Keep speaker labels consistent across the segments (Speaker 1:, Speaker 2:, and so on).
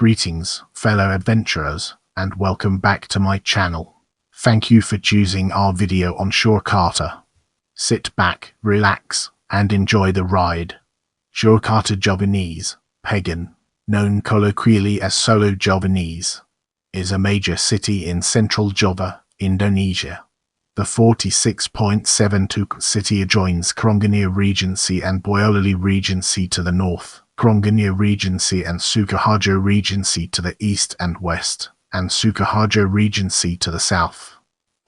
Speaker 1: Greetings, fellow adventurers, and welcome back to my channel. Thank you for choosing our video on Surakarta. Sit back, relax, and enjoy the ride. Surakarta Javanese, Pegon, known colloquially as Solo Javanese, is a major city in central Java, Indonesia. The 46.72 city adjoins Karanganyar Regency and Boyolali Regency to the north, Karanganyar Regency and Sukoharjo Regency to the east and west, and Sukoharjo Regency to the south.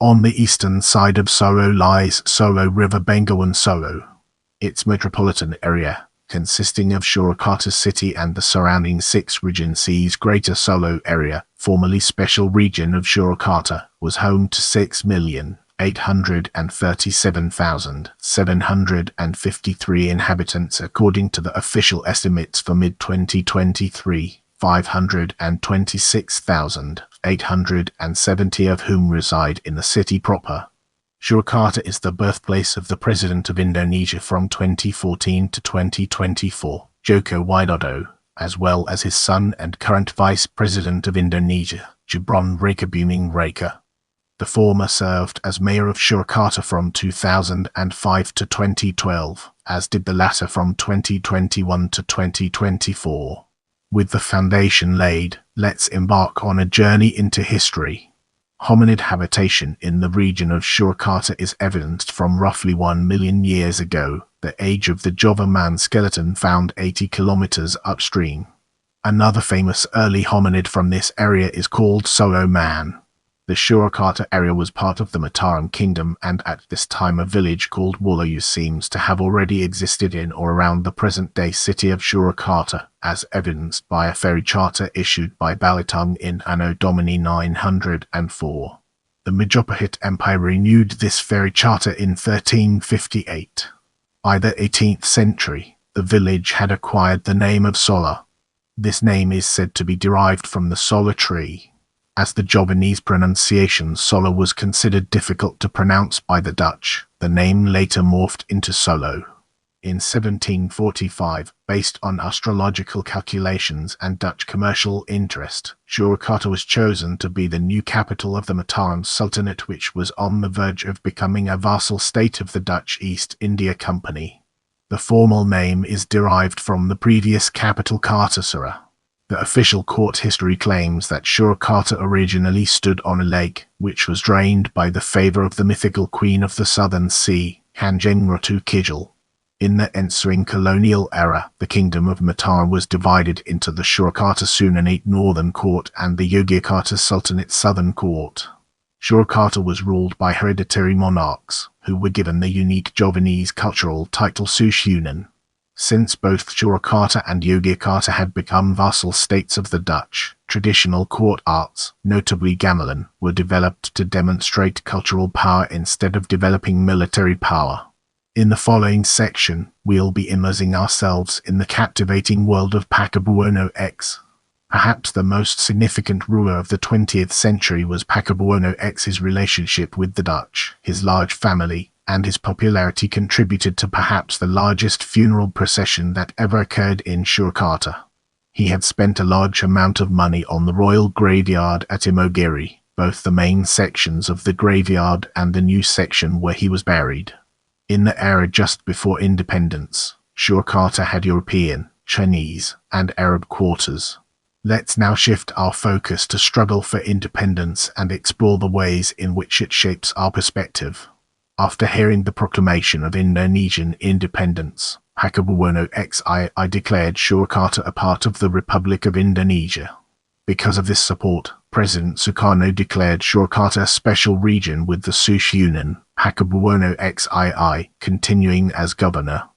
Speaker 1: On the eastern side of Solo lies Solo River Bengawan Solo. Its metropolitan area, consisting of Surakarta City and the surrounding 6 regencies. Greater Solo area, formerly Special Region of Surakarta, was home to 6,837,753 inhabitants according to the official estimates for mid-2023, 526,870 of whom reside in the city proper. Surakarta is the birthplace of the President of Indonesia from 2014 to 2024, Joko Widodo, as well as his son and current Vice President of Indonesia, Gibran Rakabuming Raka. The former served as Mayor of Surakarta from 2005 to 2012, as did the latter from 2021 to 2024. With the foundation laid, let's embark on a journey into history. Hominid habitation in the region of Surakarta is evidenced from roughly 1 million years ago, the age of the Java man skeleton found 80 kilometers upstream. Another famous early hominid from this area is called Solo man. The Surakarta area was part of the Mataram kingdom, and at this time a village called Boyolali seems to have already existed in or around the present-day city of Surakarta, as evidenced by a ferry charter issued by Balitung in Anno Domini 904. The Majapahit Empire renewed this ferry charter in 1358. By the 18th century, the village had acquired the name of Sola. This name is said to be derived from the Sola tree. As the Javanese pronunciation Solo was considered difficult to pronounce by the Dutch, the name later morphed into Solo. In 1745, based on astrological calculations and Dutch commercial interest, Surakarta was chosen to be the new capital of the Mataram Sultanate, which was on the verge of becoming a vassal state of the Dutch East India Company. The formal name is derived from the previous capital Kartasura. The official court history claims that Surakarta originally stood on a lake, which was drained by the favor of the mythical queen of the southern sea, Kanjeng Ratu Kidul. In the ensuing colonial era, the kingdom of Mataram was divided into the Surakarta Sunanate Northern Court and the Yogyakarta Sultanate Southern Court. Surakarta was ruled by hereditary monarchs, who were given the unique Javanese cultural title Susunan. Since both Surakarta and Yogyakarta had become vassal states of the Dutch, traditional court arts, notably gamelan, were developed to demonstrate cultural power instead of developing military power. In the following section, we'll be immersing ourselves in the captivating world of Pakubuwono X. Perhaps the most significant ruler of the 20th century was Pakubuwono X's relationship with the Dutch. His large family and his popularity contributed to perhaps the largest funeral procession that ever occurred in Surakarta. He had spent a large amount of money on the royal graveyard at Imogiri, both the main sections of the graveyard and the new section where he was buried. In the era just before independence, Surakarta had European, Chinese, and Arab quarters. Let's now shift our focus to struggle for independence and explore the ways in which it shapes our perspective. After hearing the proclamation of Indonesian independence, Pakubuwono XII declared Surakarta a part of the Republic of Indonesia. Because of this support, President Sukarno declared Surakarta a special region with the Susunan, Pakubuwono XII continuing as governor.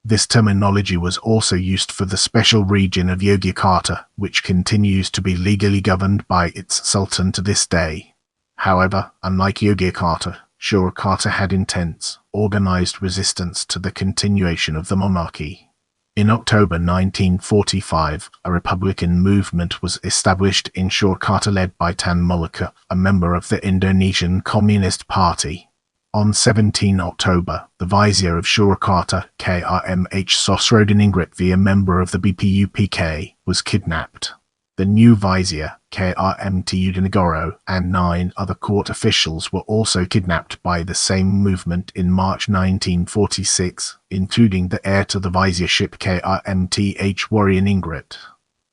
Speaker 1: This terminology was also used for the special region of Yogyakarta, which continues to be legally governed by its sultan to this day. However, unlike Yogyakarta, Surakarta had intense, organized resistance to the continuation of the monarchy. In October 1945, a republican movement was established in Surakarta led by Tan Malaka, a member of the Indonesian Communist Party. On 17 October, the Vizier of Surakarta, Krmh Sosrodiningrat, a member of the BPUPK, was kidnapped. The new vizier, Kmt Udanegoro, and 9 other court officials were also kidnapped by the same movement in March 1946, including the heir to the viziership Kmt Wariningrat.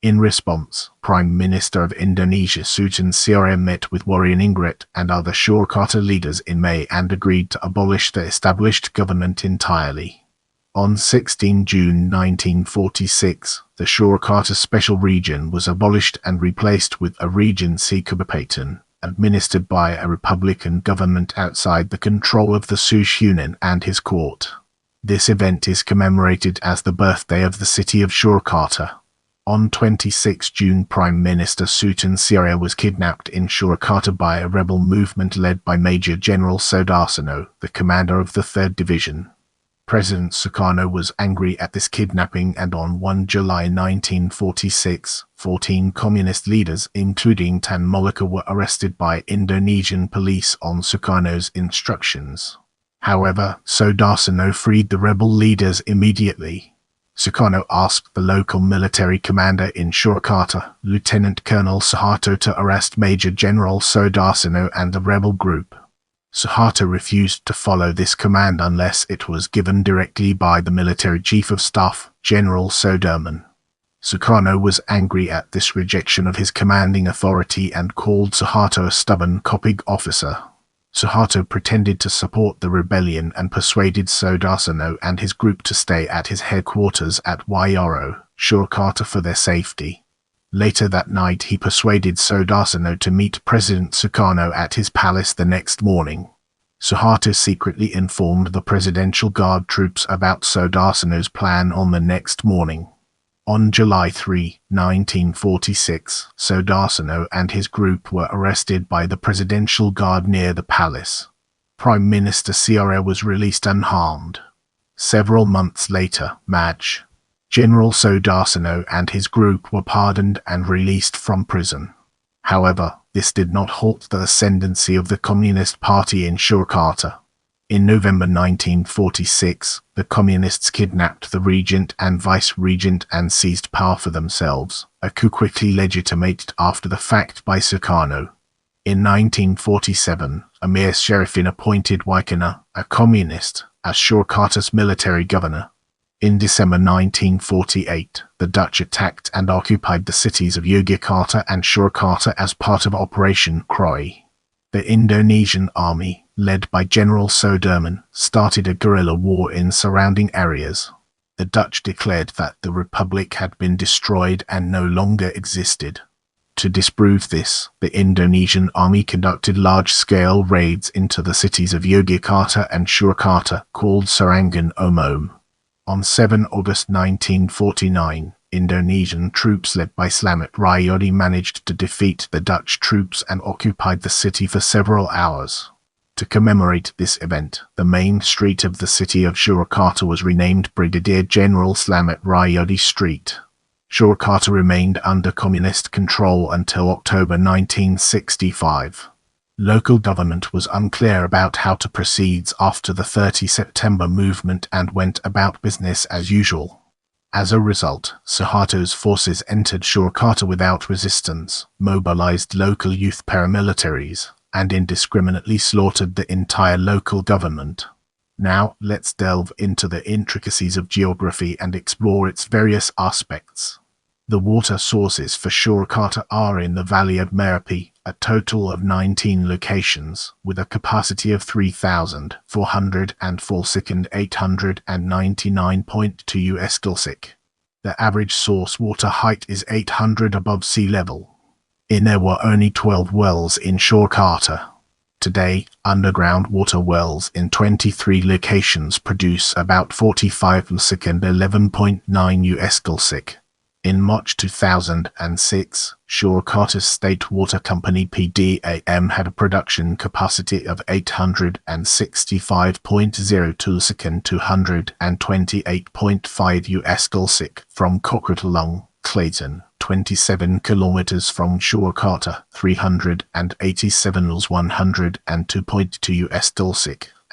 Speaker 1: In response, Prime Minister of Indonesia Sutan Siaria met with Wariningrat and other Surakarta leaders in May and agreed to abolish the established government entirely. On 16 June 1946, the Surakarta Special Region was abolished and replaced with a regency Kabupaten, administered by a republican government outside the control of the Susunan and his court. This event is commemorated as the birthday of the city of Surakarta. On 26 June, Prime Minister Sutan Siaria was kidnapped in Surakarta by a rebel movement led by Major General Sudarsono, the commander of the 3rd Division. President Sukarno was angry at this kidnapping, and on 1 July 1946, 14 communist leaders, including Tan Malaka, were arrested by Indonesian police on Sukarno's instructions. However, Sudarsono freed the rebel leaders immediately. Sukarno asked the local military commander in Surakarta, Lieutenant Colonel Suharto, to arrest Major General Sudarsono and the rebel group. Suharto refused to follow this command unless it was given directly by the military chief of staff, General Sudirman. Sukarno was angry at this rejection of his commanding authority and called Suharto a stubborn Kopig officer. Suharto pretended to support the rebellion and persuaded Sudarsono and his group to stay at his headquarters at Wayoro, Surakarta, for their safety. Later that night, he persuaded Sudarsono to meet President Sukarno at his palace the next morning. Suharto secretly informed the Presidential Guard troops about Sudarsono's plan on the next morning. On July 3, 1946, Sudarsono and his group were arrested by the Presidential Guard near the palace. Prime Minister Siaria was released unharmed. Several months later, General Sudarsono and his group were pardoned and released from prison. However, this did not halt the ascendancy of the Communist Party in Surakarta. In November 1946, the Communists kidnapped the regent and vice-regent and seized power for themselves, a coup quickly legitimated after the fact by Sukarno. In 1947, Amir Sharifin appointed Waikana, a communist, as Surakarta's military governor. In December 1948, the Dutch attacked and occupied the cities of Yogyakarta and Surakarta as part of Operation Kroi. The Indonesian army, led by General Sudirman, started a guerrilla war in surrounding areas. The Dutch declared that the Republic had been destroyed and no longer existed. To disprove this, the Indonesian army conducted large-scale raids into the cities of Yogyakarta and Surakarta, called Serangan Umum. On 7 August 1949, Indonesian troops led by Slamet Riyadi managed to defeat the Dutch troops and occupied the city for several hours. To commemorate this event, the main street of the city of Surakarta was renamed Brigadier General Slamet Riyadi Street. Surakarta remained under communist control until October 1965. Local government was unclear about how to proceed after the 30 September movement and went about business as usual. As a result, Suharto's forces entered Surakarta without resistance, mobilized local youth paramilitaries, and indiscriminately slaughtered the entire local government. Now, let's delve into the intricacies of geography and explore its various aspects. The water sources for Surakarta are in the Valley of Merapi, a total of 19 locations, with a capacity of 3,404 and 899.2 US. The average source water height is 800 above sea level. There were only 12 wells in Surakarta. Today, underground water wells in 23 locations produce about 45 and 11.9 US. In March 2006, Surakarta State Water Company (PDAM) had a production capacity of 865.02 and 228.5 US from Kokratalang, Clayton, 27 kilometers from Surakarta, 387 102.2 US,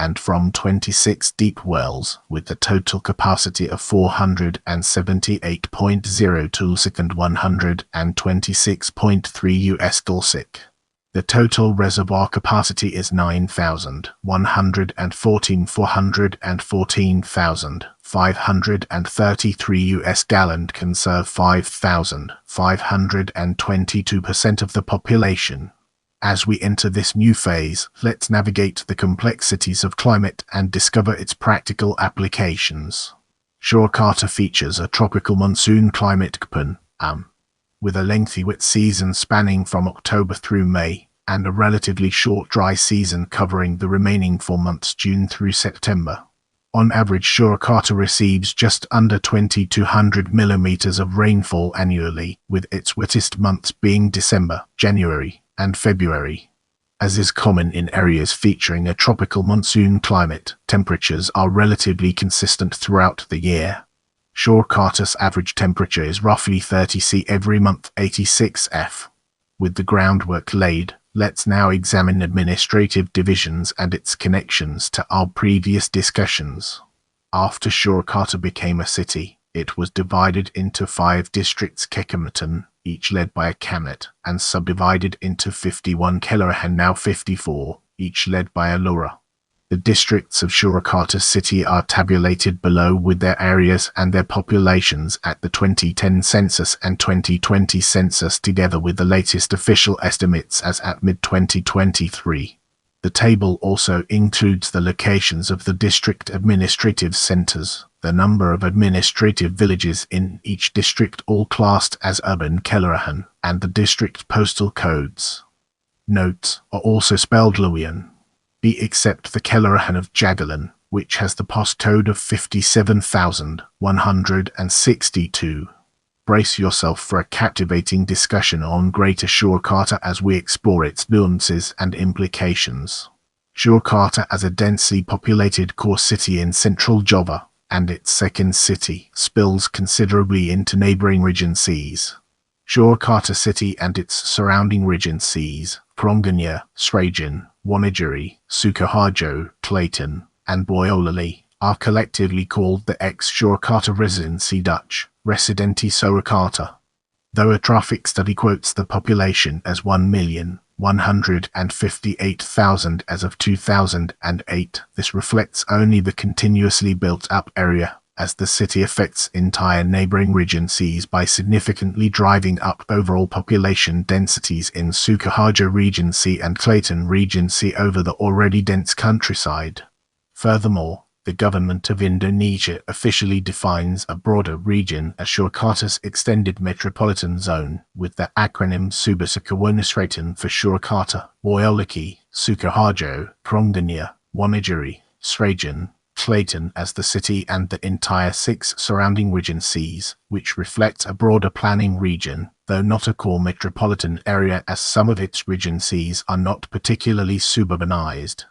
Speaker 1: and from 26 deep wells, with a total capacity of 478.02 second 126.3 US dulcic. The total reservoir capacity is 414,533 US gallon, can serve 5,522% of the population. As we enter this new phase, let's navigate the complexities of climate and discover its practical applications. Surakarta features a tropical monsoon climate with a lengthy wet season spanning from October through May, and a relatively short dry season covering the remaining 4 months June through September. On average, Surakarta receives just under 2,200 millimeters of rainfall annually, with its wettest months being December, January, and February. As is common in areas featuring a tropical monsoon climate, temperatures are relatively consistent throughout the year. Surakarta's average temperature is roughly 30 C every month, 86 F. With the groundwork laid, let's now examine administrative divisions and its connections to our previous discussions. After Surakarta became a city, it was divided into 5 districts Kecamatan, each led by a khamnat, and subdivided into 51 kelurahan, now 54, each led by a lurah. The districts of Surakarta City are tabulated below with their areas and their populations at the 2010 census and 2020 census, together with the latest official estimates as at mid-2023. The table also includes the locations of the district administrative centers, the number of administrative villages in each district, all classed as urban kelurahan, and the district postal codes. Notes are also spelled Luwian, except the kelurahan of Jagalan, which has the postcode of 57,162. Brace yourself for a captivating discussion on Greater Surakarta as we explore its nuances and implications. Surakarta, as a densely populated core city in central Java, and its second city, spills considerably into neighboring regencies. Surakarta City and its surrounding regencies, Karanganyar, Sragen, Wonogiri, Sukoharjo, Clayton, and Boyolali, are collectively called the ex-Surakarta Regency, Dutch, Residentie Surakarta. Though a traffic study quotes the population as 1,158,000 as of 2008, this reflects only the continuously built-up area, as the city affects entire neighboring regencies by significantly driving up overall population densities in Sukoharjo Regency and Clayton Regency over the already dense countryside. Furthermore, the government of Indonesia officially defines a broader region as Surakarta's extended metropolitan zone, with the acronym Subasakawanasratan for Surakarta, Boyolali, Sukoharjo, Karanganyar, Wonogiri, Sragen, Clayton as the city and the entire 6 surrounding regencies, which reflect a broader planning region, though not a core metropolitan area, as some of its regencies are not particularly suburbanized.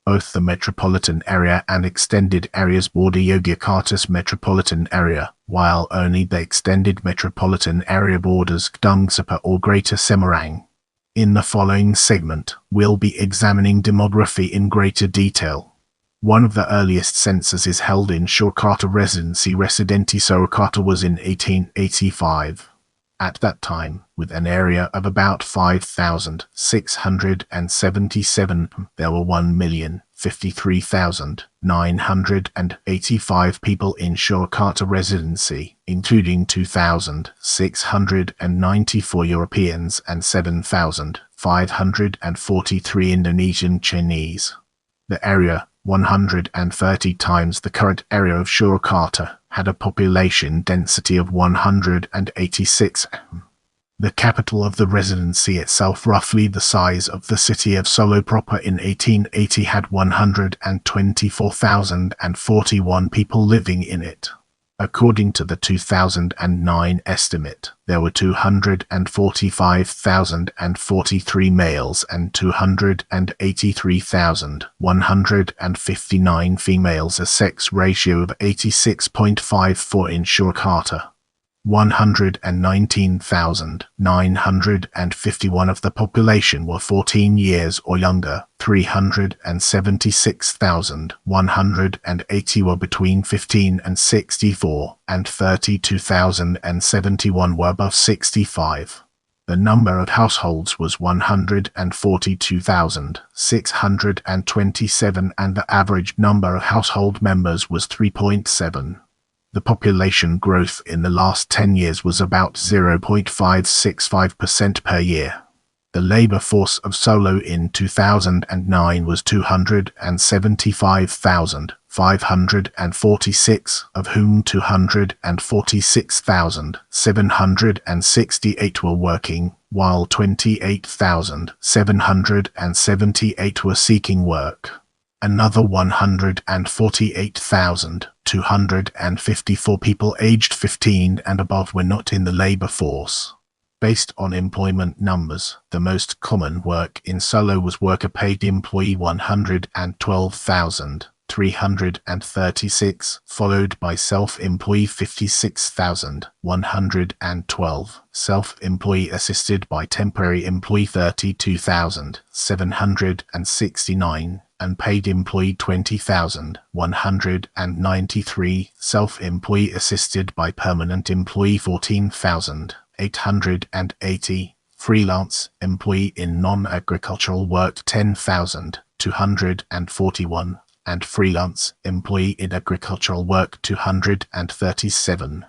Speaker 1: Both the metropolitan area and extended areas border Yogyakarta's metropolitan area, while only the extended metropolitan area borders Gdangsapa or Greater Semarang. In the following segment, we'll be examining demography in greater detail. One of the earliest censuses held in Surakarta Regency, Residentie Surakarta, was in 1885. At that time, with an area of about 5,677, there were 1,053,985 people in Surakarta Residency, including 2,694 Europeans and 7,543 Indonesian Chinese. The area, 130 times the current area of Surakarta, had a population density of 186. The capital of the residency itself, roughly the size of the city of Solo proper in 1880, had 124,041 people living in it. According to the 2009 estimate, there were 245,043 males and 283,159 females, a sex ratio of 86.54 in Surakarta. 119,951 of the population were 14 years or younger, 376,180 were between 15 and 64, and 32,071 were above 65. The number of households was 142,627 and the average number of household members was 3.7. The population growth in the last 10 years was about 0.565% per year. The labor force of Solo in 2009 was 275,546, of whom 246,768 were working, while 28,778 were seeking work. Another 148,254 people aged 15 and above were not in the labor force. Based on employment numbers, the most common work in Solo was worker paid employee 112,336, followed by self-employee 56,112, self-employee assisted by temporary employee 32,769, and paid employee 20,193, self-employee assisted by permanent employee 14,880, freelance employee in non-agricultural work 10,241, and freelance employee in agricultural work 237.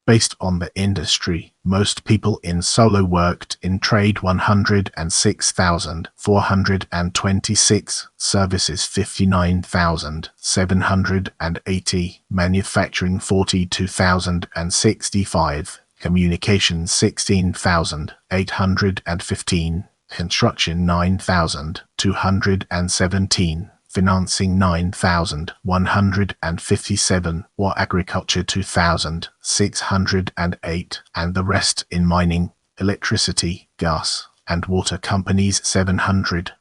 Speaker 1: Based on the industry, most people in Solo worked in trade 106,426, services 59,780, manufacturing 42,065, communications 16,815, construction 9,217. Financing 9,157, or agriculture 2,608, and the rest in mining, electricity, gas, and water companies 700.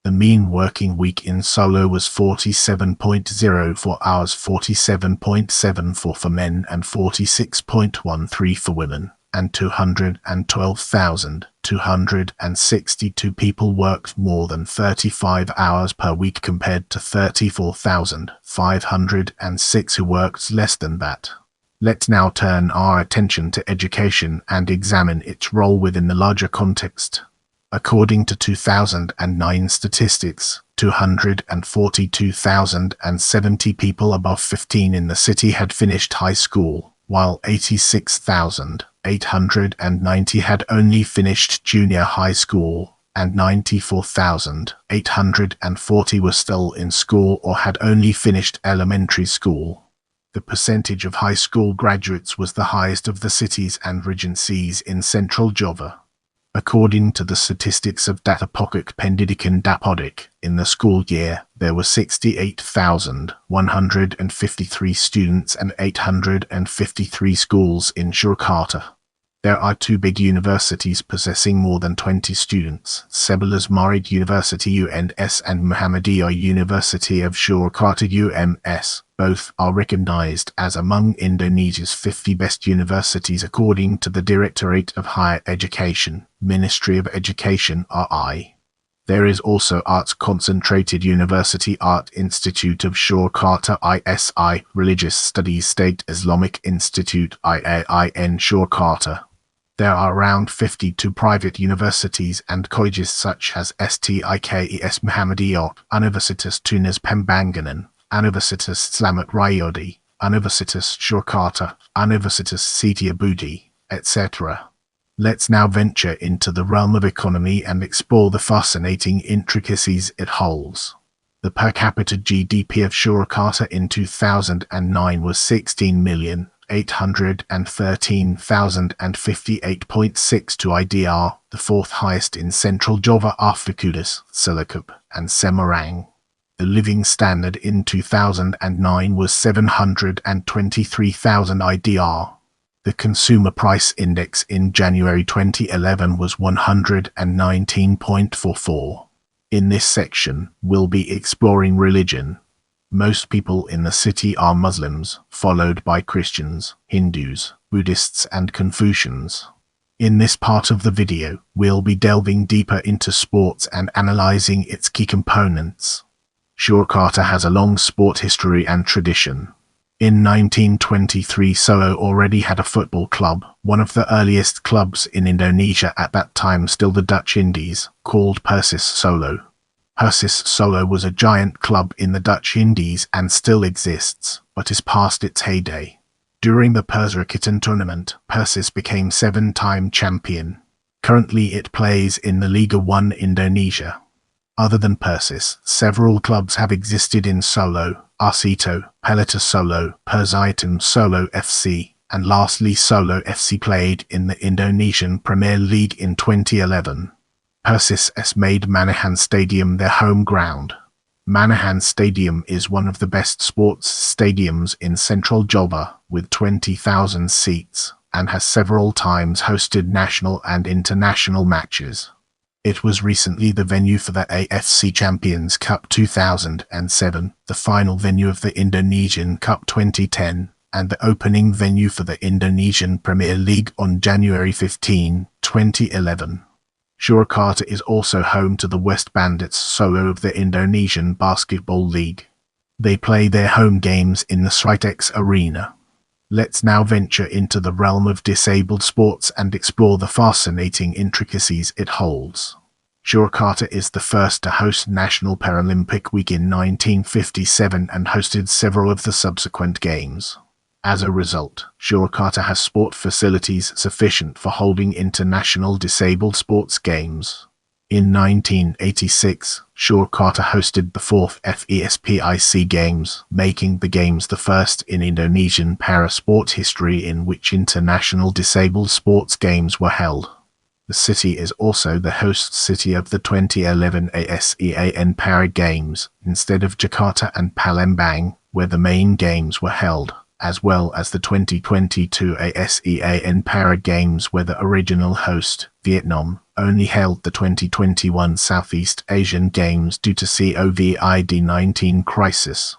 Speaker 1: The mean working week in Solo was 47.04 hours, 47.74 for men and 46.13 for women, and 212,262 people worked more than 35 hours per week compared to 34,506 who worked less than that. Let's now turn our attention to education and examine its role within the larger context. According to 2009 statistics, 242,070 people above 15 in the city had finished high school, while 86,890 had only finished junior high school, and 94,840 were still in school or had only finished elementary school. The percentage of high school graduates was the highest of the cities and regencies in central Java. According to the statistics of Datapokok Pendidikan Dapodik, in the school year, there were 68,153 students and 853 schools in Surakarta. There are two big universities possessing more than 20 students, Sebelas Marid University UNS and Muhammadiyah University of Surakarta UMS. Both are recognized as among Indonesia's 50 best universities according to the Directorate of Higher Education, Ministry of Education RI. There is also Arts Concentrated University Art Institute of Surakarta ISI, Religious Studies State Islamic Institute IAIN Surakarta. There are around 52 private universities and colleges such as STIKES Muhammadiyah, Universitas Tunas Pembangunan, Universitas Slamet Rayodi, Universitas Surakarta, Universitas Setiabudi, etc. Let's now venture into the realm of economy and explore the fascinating intricacies it holds. The per capita GDP of Surakarta in 2009 was 16,813,058.62 IDR, the fourth highest in Central Java after Kudus, Cilacap, and Semarang. The living standard in 2009 was 723,000 IDR. The Consumer Price Index in January 2011 was 119.44. In this section, we'll be exploring religion. Most people in the city are Muslims, followed by Christians, Hindus, Buddhists and Confucians. In this part of the video, we'll be delving deeper into sports and analyzing its key components. Surakarta has a long sport history and tradition. In 1923, Solo already had a football club, one of the earliest clubs in Indonesia at that time, still the Dutch Indies, called Persis Solo. Persis Solo was a giant club in the Dutch Indies and still exists, but is past its heyday. During the Persrikatan tournament, Persis became 7-time champion. Currently it plays in the Liga 1 Indonesia. Other than Persis, several clubs have existed in Solo: Arsito, Pelita Solo, Persitam Solo FC, and lastly Solo FC played in the Indonesian Premier League in 2011. Persis made Manahan Stadium their home ground. Manahan Stadium is one of the best sports stadiums in central Java, with 20,000 seats, and has several times hosted national and international matches. It was recently the venue for the AFC Champions Cup 2007, the final venue of the Indonesian Cup 2010, and the opening venue for the Indonesian Premier League on January 15, 2011. Surakarta is also home to the West Bandits Solo of the Indonesian Basketball League. They play their home games in the Sritex Arena. Let's now venture into the realm of disabled sports and explore the fascinating intricacies it holds. Surakarta is the first to host National Paralympic Week in 1957 and hosted several of the subsequent games. As a result, Surakarta has sport facilities sufficient for holding international disabled sports games. In 1986, Surakarta hosted the 4th FESPIC Games, making the Games the first in Indonesian para-sport history in which international disabled sports games were held. The city is also the host city of the 2011 ASEAN Para Games, instead of Jakarta and Palembang, where the main games were held, as well as the 2022 ASEAN Para Games, where the original host, Vietnam, only held the 2021 Southeast Asian Games due to COVID-19 crisis.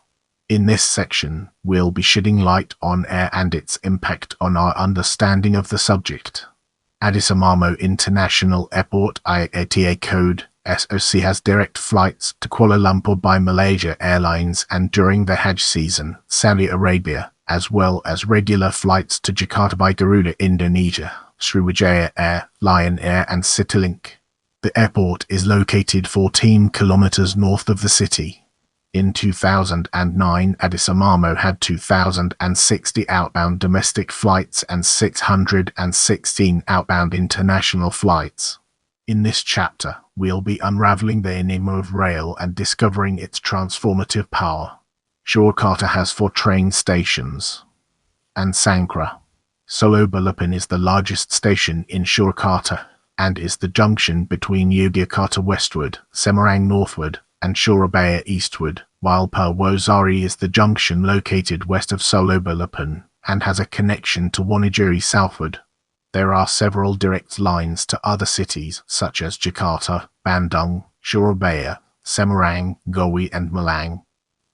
Speaker 1: In this section, we'll be shedding light on air and its impact on our understanding of the subject. Adisarmamo International Airport IATA code SOC has direct flights to Kuala Lumpur by Malaysia Airlines and during the Hajj season, Saudi Arabia, as well as regular flights to Jakarta by Garuda Indonesia, Sriwijaya Air, Lion Air and Citylink. The airport is located 14 kilometers north of the city. In 2009, Adisarmamo had 2,060 outbound domestic flights and 616 outbound international flights. In this chapter, we'll be unraveling the enigma of rail and discovering its transformative power. Surakarta has 4 train stations. And Sangkra. Solo Balapan is the largest station in Surakarta, and is the junction between Yogyakarta westward, Semarang northward, and Surabaya eastward, while Purwosari is the junction located west of Solo Balapan, and has a connection to Wonogiri southward. There are several direct lines to other cities such as Jakarta, Bandung, Surabaya, Semarang, Ngawi and Malang.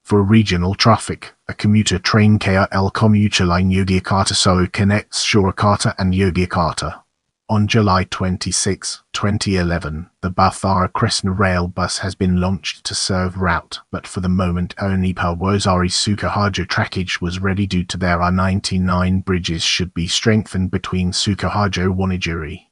Speaker 1: For regional traffic, a commuter train KRL commuter line Yogyakarta Solo connects Surakarta and Yogyakarta. On July 26, 2011, the Bathara Kresna rail bus has been launched to serve route, but for the moment only Purwosari Sukoharjo trackage was ready due to there are 99 bridges should be strengthened between Sukoharjo Wonogiri.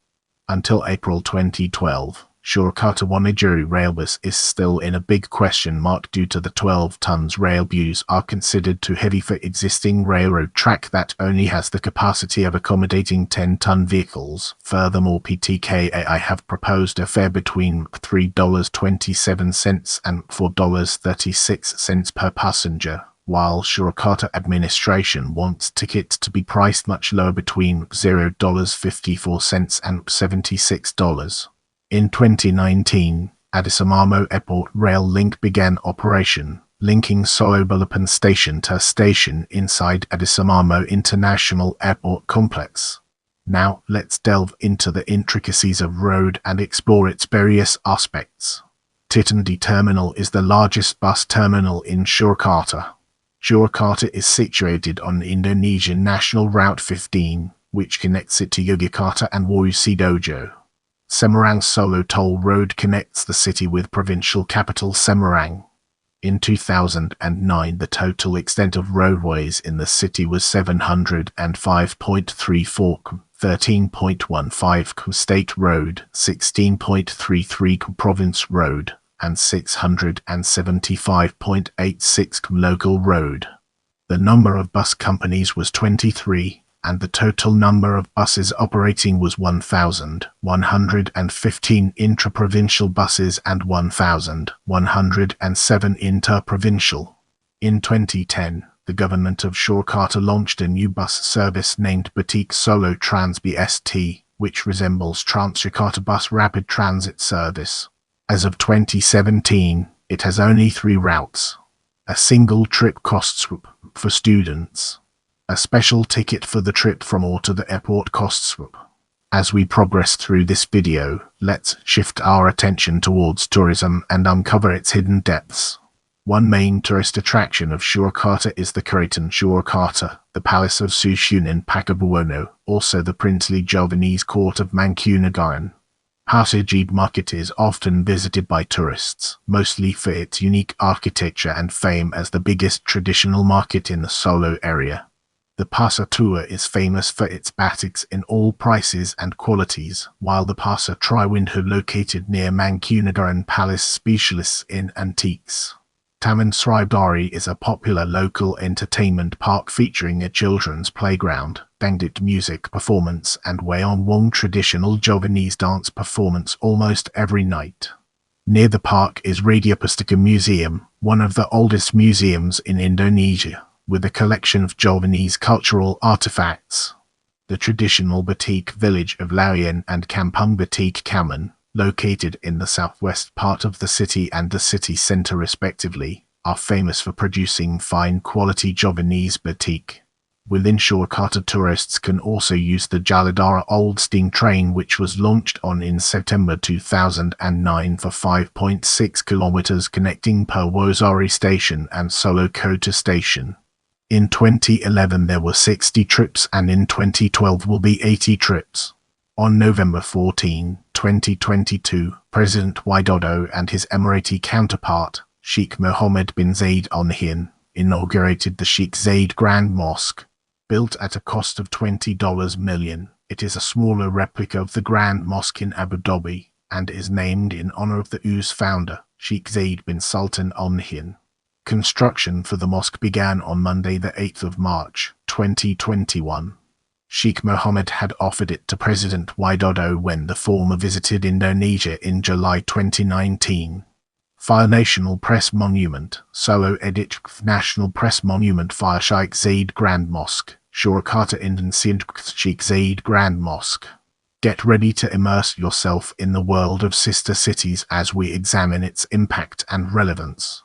Speaker 1: Until April 2012, Surakarta Wonogiri railbus is still in a big question mark due to the 12 tons railbus are considered too heavy for existing railroad track that only has the capacity of accommodating 10-ton vehicles. Furthermore, PTKAI have proposed a fare between $3.27 and $4.36 per passenger, while Surakarta administration wants tickets to be priced much lower between $0.54 and $76. In 2019, Adisarmamo Airport Rail Link began operation, linking Solo Balapan station to a station inside Adisarmamo International Airport Complex. Now, let's delve into the intricacies of road and explore its various aspects. Titandi Terminal is the largest bus terminal in Surakarta. Surakarta is situated on Indonesian National Route 15, which connects it to Yogyakarta and Sidoarjo. Semarang Solo Toll Road connects the city with provincial capital Semarang. In 2009, the total extent of roadways in the city was 705.34 km, 13.15 km State Road, 16.33 km Province Road, and 675.86 km Local Road. The number of bus companies was 23, and the total number of buses operating was 1,115 intra-provincial buses and 1,107 inter-provincial. In 2010, the government of Surakarta launched a new bus service named Batik Solo Trans BST, which resembles Transjakarta Bus Rapid Transit Service. As of 2017, it has only 3 routes. A single trip costs Rp for students. A special ticket for the trip from or to the airport costs Rp. As we progress through this video, let's shift our attention towards tourism and uncover its hidden depths. One main tourist attraction of Surakarta is the Keraton Surakarta, the Palace of Susunan Pakubuwono, also the princely Javanese court of Mangkunegaran. Pasar Jid Market is often visited by tourists, mostly for its unique architecture and fame as the biggest traditional market in the Solo area. The Pasar Tua is famous for its batiks in all prices and qualities, while the Pasar Triwindhu located near Mangkunegaran Palace specialists in antiques. Taman Sriwadari is a popular local entertainment park featuring a children's playground, dangdut music performance and Wayang Wong traditional Javanese dance performance almost every night. Near the park is Radiopustaka Museum, one of the oldest museums in Indonesia, with a collection of Javanese cultural artifacts. The traditional batik village of Lawian and Kampung Batik Kaman, located in the southwest part of the city and the city centre respectively, are famous for producing fine quality Javanese batik. Within Surakarta, tourists can also use the Jaladara Old Steam train, which was launched in September 2009 for 5.6 kilometers connecting Purwosari Station and Solo Kota Station. In 2011 there were 60 trips and in 2012 will be 80 trips. On November 14, 2022, President Widodo and his Emirati counterpart, Sheikh Mohammed bin Zayed Al Nahyan, inaugurated the Sheikh Zayed Grand Mosque. Built at a cost of $20 million, it is a smaller replica of the Grand Mosque in Abu Dhabi, and is named in honor of the UAE's founder, Sheikh Zayed bin Sultan Al Nahyan. Construction for the mosque began on Monday the 8th of March, 2021. Sheikh Mohammed had offered it to President Widodo when the former visited Indonesia in July 2019. Fire National Press Monument, Solo Edit National Press Monument Fire Sheikh Zayed Grand Mosque, Surakarta Indonesia Sheikh Zayed Grand Mosque. Get ready to immerse yourself in the world of sister cities as we examine its impact and relevance.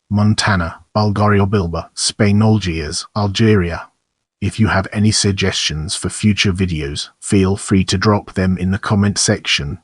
Speaker 1: Montana, Bulgaria, Bilbao, Spain, Algiers, Algeria. If you have any suggestions for future videos, feel free to drop them in the comment section.